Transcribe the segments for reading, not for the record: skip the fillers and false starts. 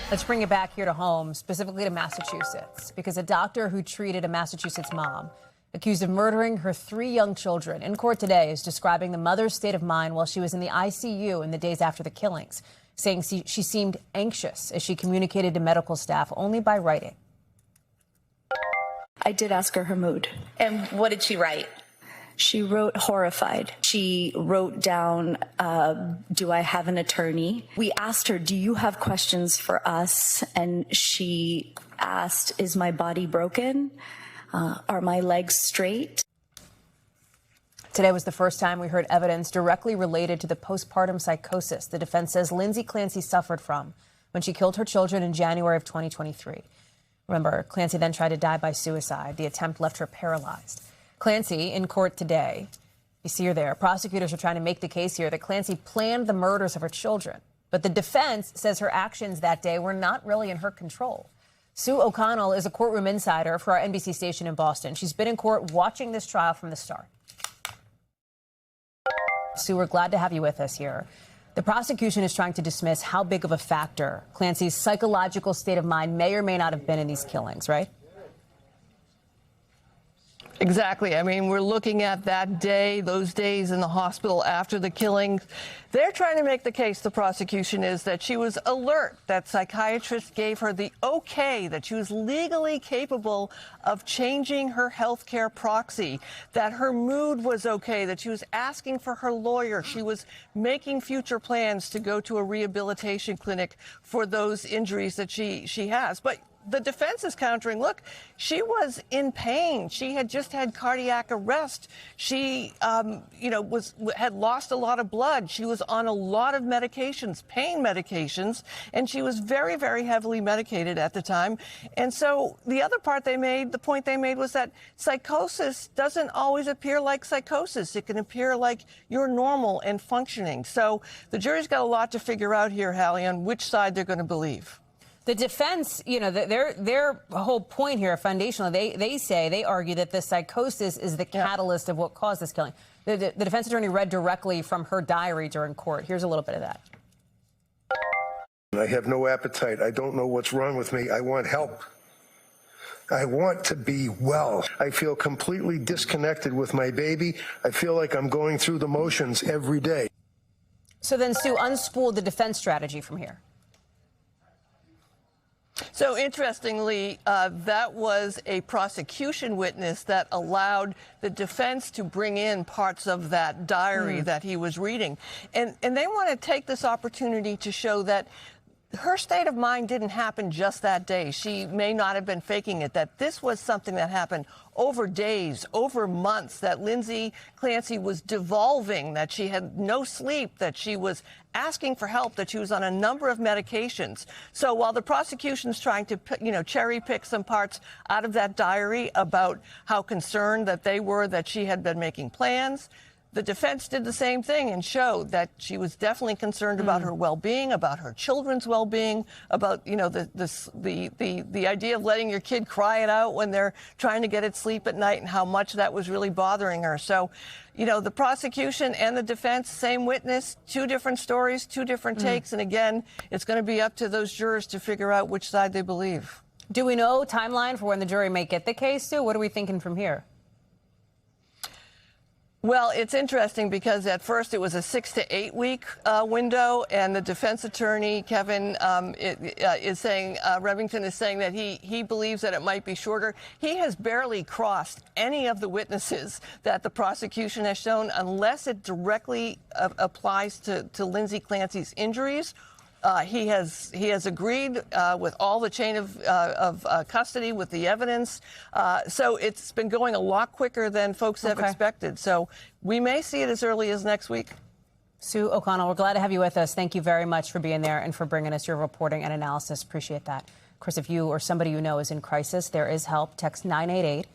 Let's bring it back here to home, specifically to Massachusetts, because a doctor who treated a Massachusetts mom accused of murdering her 3 young children in court today is describing the mother's state of mind while she was in the ICU in the days after the killings, saying she seemed anxious as she communicated to medical staff only by writing. I did ask her mood. And what did she write? She wrote horrified. She wrote down, do I have an attorney? We asked her, do you have questions for us? And she asked, is my body broken? Are my legs straight? Today was the first time we heard evidence directly related to the postpartum psychosis the defense says Lindsay Clancy suffered from when she killed her children in January of 2023. Remember, Clancy then tried to die by suicide. The attempt left her paralyzed. Clancy in court today. You see her there. Prosecutors are trying to make the case here that Clancy planned the murders of her children. But the defense says her actions that day were not really in her control. Sue O'Connell is a courtroom insider for our NBC station in Boston. She's been in court watching this trial from the start. Sue, we're glad to have you with us here. The prosecution is trying to dismiss how big of a factor Clancy's psychological state of mind may or may not have been in these killings, right? Exactly. I mean, we're looking at that day, those days in the hospital after the killing. They're trying to make the case, the prosecution is, that she was alert, that psychiatrist gave her the okay, that she was legally capable of changing her health care proxy, that her mood was okay, that she was asking for her lawyer. She was making future plans to go to a rehabilitation clinic for those injuries that she has. But the defense is countering, look, she was in pain. She had just had cardiac arrest. She, had lost a lot of blood. She was on a lot of medications, pain medications, and she was very, very heavily medicated at the time. And so the other part the point they made was that psychosis doesn't always appear like psychosis. It can appear like you're normal and functioning. So the jury's got a lot to figure out here, Hallie, on which side they're going to believe. The defense, their whole point here, foundationally, they argue that the psychosis is the catalyst of what caused this killing. The defense attorney read directly from her diary during court. Here's a little bit of that. I have no appetite. I don't know what's wrong with me. I want help. I want to be well. I feel completely disconnected with my baby. I feel like I'm going through the motions every day. So then, Sue, unspool the defense strategy from here. So interestingly, that was a prosecution witness that allowed the defense to bring in parts of that diary that he was reading. And they want to take this opportunity to show that her state of mind didn't happen just that day. She may not have been faking it, that this was something that happened over days, over months, that Lindsay Clancy was devolving, that she had no sleep, that she was asking for help, that she was on a number of medications. So while the prosecution's trying to, cherry pick some parts out of that diary about how concerned that they were that she had been making plans, the defense did the same thing and showed that she was definitely concerned about her well-being, about her children's well-being, about, the idea of letting your kid cry it out when they're trying to get it sleep at night and how much that was really bothering her. So, the prosecution and the defense, same witness, 2 different stories, 2 different takes. And again, it's going to be up to those jurors to figure out which side they believe. Do we know timeline for when the jury may get the case, Sue? What are we thinking from here? Well, it's interesting because at first it was a 6 to 8 week window, and the defense attorney, Kevin, is saying, Remington is saying that he believes that it might be shorter. He has barely crossed any of the witnesses that the prosecution has shown unless it directly applies to Lindsay Clancy's injuries. He has agreed with all the chain of custody with the evidence. So it's been going a lot quicker than folks have expected. So we may see it as early as next week. Sue O'Connell, we're glad to have you with us. Thank you very much for being there and for bringing us your reporting and analysis. Appreciate that. Of course, if you or somebody you know is in crisis, there is help. Text 988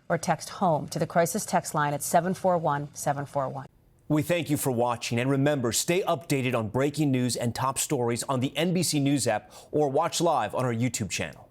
or text HOME to the crisis text line at 741-741. We thank you for watching, and remember, stay updated on breaking news and top stories on the NBC News app or watch live on our YouTube channel.